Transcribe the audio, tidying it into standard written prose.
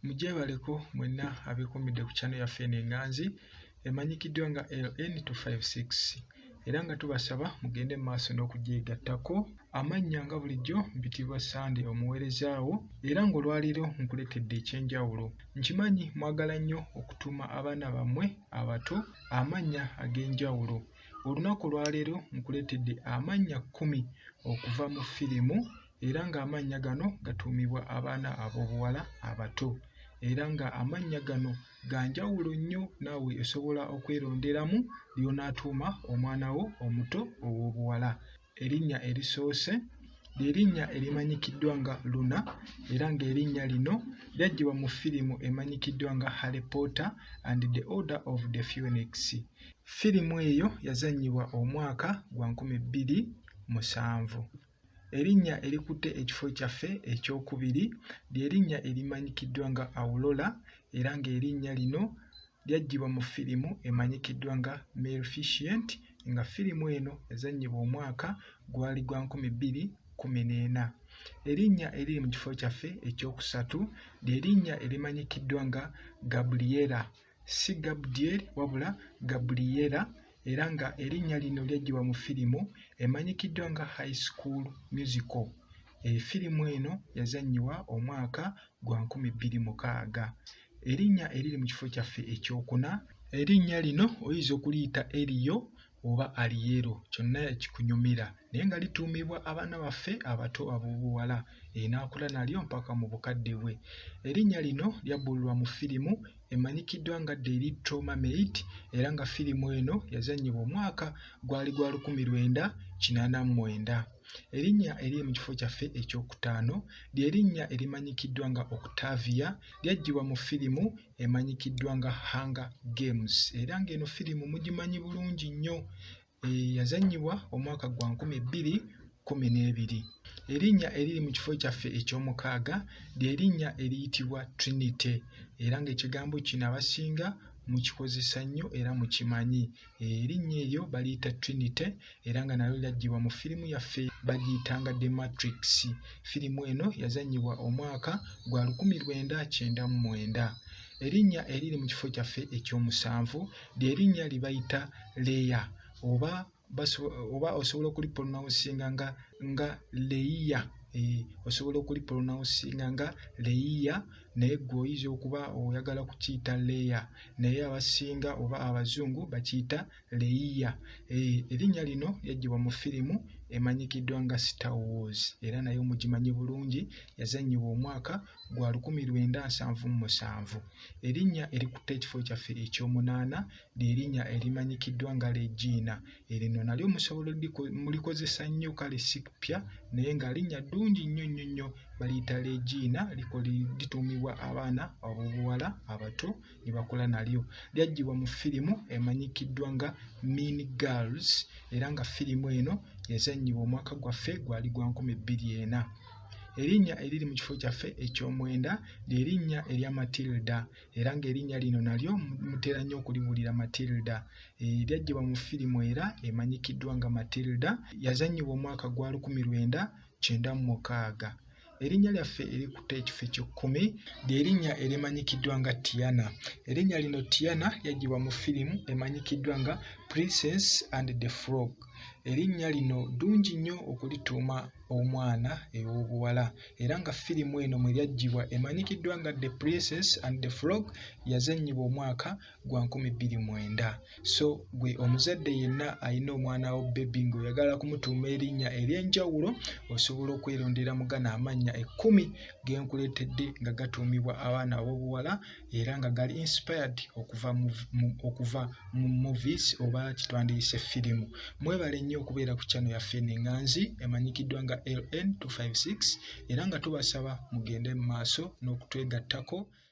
Mujebaleko mwenna abeekuumidde ku channel yaffe eno enganzi emanyikiddwa nga LN256 era nga tubasaba mugende mu maaso n'okugyegattako. Amannya nga bulijjo mpitibwa Sunday omuweerezaawo era ng'olwaleero nkuletedde ekyenjawulo. Nkimanyi mwagala nnyo okutuuma abaana bammwe abato amannya ag'enjawulo. Olunaku olwaleero nkuletedde amannya 10 okuva mu firimu era ng'amannya gano gatuumibwa abaana ab'obuwala abato. Era nga amannya gano ga njawulo nnyo, naawe osobola okweronderamu ly'onaatuuma omwana wo omuto ow'obuwala. Erinnya erisoose ly'erinnya erimanyikiddwa nga Luna era ng'erinnya lino lyaggyibwa mu firimu emanyikiddwa nga Harry Potter and the Order of the Phoenix. Firimu eyo yazannyibwa omwaka gwa 2007. Erinnya erikutte ekifo kyaffe ekyokubiri ly'erinnya erimanyikiddwa nga Aurora era ng'erinnya lino lyaggyibwa mu firimu emanyikiddwa nga Maleficent nga firimu eno yazannyibwa omwaka gwali gwa 2014. Erinnya eriri mu kifo kyaffe ekyokusatu ly'erinnya erimanyikiddwa nga Gabriela, si Gabriel wabula Gabriela era nga erinnya lino lyaggyibwa mu firimu emanyikiddwa nga High School Musical. Firimu eno yazannyibwa omwaka gwa 2006. Erinnya eriri mu kifo kyaffe ekyokuna, erinnya lino oyinza okuliyita Eriyo oba Aliero, kyonna kikunyumira, naye nga lituumibwa abaana baffe abato ab'obuwala enaakula nalyo mpaka mu bukadde bwe. Erinnya lino lyabbulwa mu firimu emanyikiddwa nga The Little Mermaid era nga firimu eno yazannyibwa omwaka gwali gwa 1989. Erinnya eriri mu kifo kyaffe ekyokutaano ly'erinnya erimanyikiddwa nga Octavia, lyaggyibwa mu firimu emanyikiddwa nga Hunger Games era ng'eno firimu mugimanyi bulungi nnyo. Yazannyibwa omwaka gwa 2012. Erinnya eriri mu kifo kyaffe eky'omukaaga ly'erinnya eriyitibwa Trinity era ng'ekigambo kino abasinga mukikozesa nnyo era mukimanyi. Erinnya eryo baliyita Trinity era nga nalyo lyaggyibwa mu firimu yaffe bagiyitanga The Matrix. Firimu eno yazannyibwa omwaka gwa 1999. Erinnya eriri mu kifo kyaffe eky'omusanvu ly'erinnya libayita Leia oba osobola okulipronouncing nga Leia. Osobola okulipronouncing nga Leia naye gwe oyinza okuba oyagala kukiyita Leia naye abasinga oba abazungu bakiyita Leia. Erinnya lino lyaggyibwa mu firimu emanyikiddwa nga Star Wars era nayo mugimanyi bulungi, yazannyibwa omwaka gwa 1977. Erinnya erikutte ekifo kyaffe eky'omunaana ly'erinnya erimanyikiddwa nga Regina. Erino nalyo musobola mulikozesa nnyo kale sipya naye nga linnya ddungi nnyo nnyo nnyo baliyita Regina, lituumibwa abaana ab'obuwala abato ne bakula nalyo. Lyaggyibwa mu firimu emanyikiddwa nga Mean Girls era nga firimu eno yazannyibwa omwaka gwaffe gwali gwa 2004. Erinnya eriri mu kifo kyaffe eky'omwenda ly'erinnya erya Matilda era ng'erinnya lino nalyo mutera nnyo okuliwulira Matilda. Lyaggyibwa mu firimu era emanyikiddwa nga Matilda, yazannyibwa omwaka gwa 1996. Erinnya lyaffe erikutte ekifo eky'okkumi ly'erinnya erimanyikiddwa nga Tiana. Erinnya lino Tiana lyaggyibwa mu firimu emanyikiddwa nga Princess and the Frog. Erinnya lino ddungi nnyo okulituuma omwana ew'obuwala era nga firimu eno mwe lyaggyibwa emanyikiddwa nga The Princess and the Frog yazannyibwa omwaka gwa 2009. So gwe omuzadde yenna alina omwana wo bebi ng'oyagala kumutuuma erinnya ery'enjawulo osobola okwerondera mu gano amannya 10 ge nkuleetedde nga gatuumibwa abaana ab'obuwala era nga gali inspired okuva mu movies oba kitwandiyise firimu. Mwebale nnyo okubeera ku channel yaffe eno enganzi emanyikiddwa nga LN256 era nga tubasaba mugende mu maaso n'okutwegattako.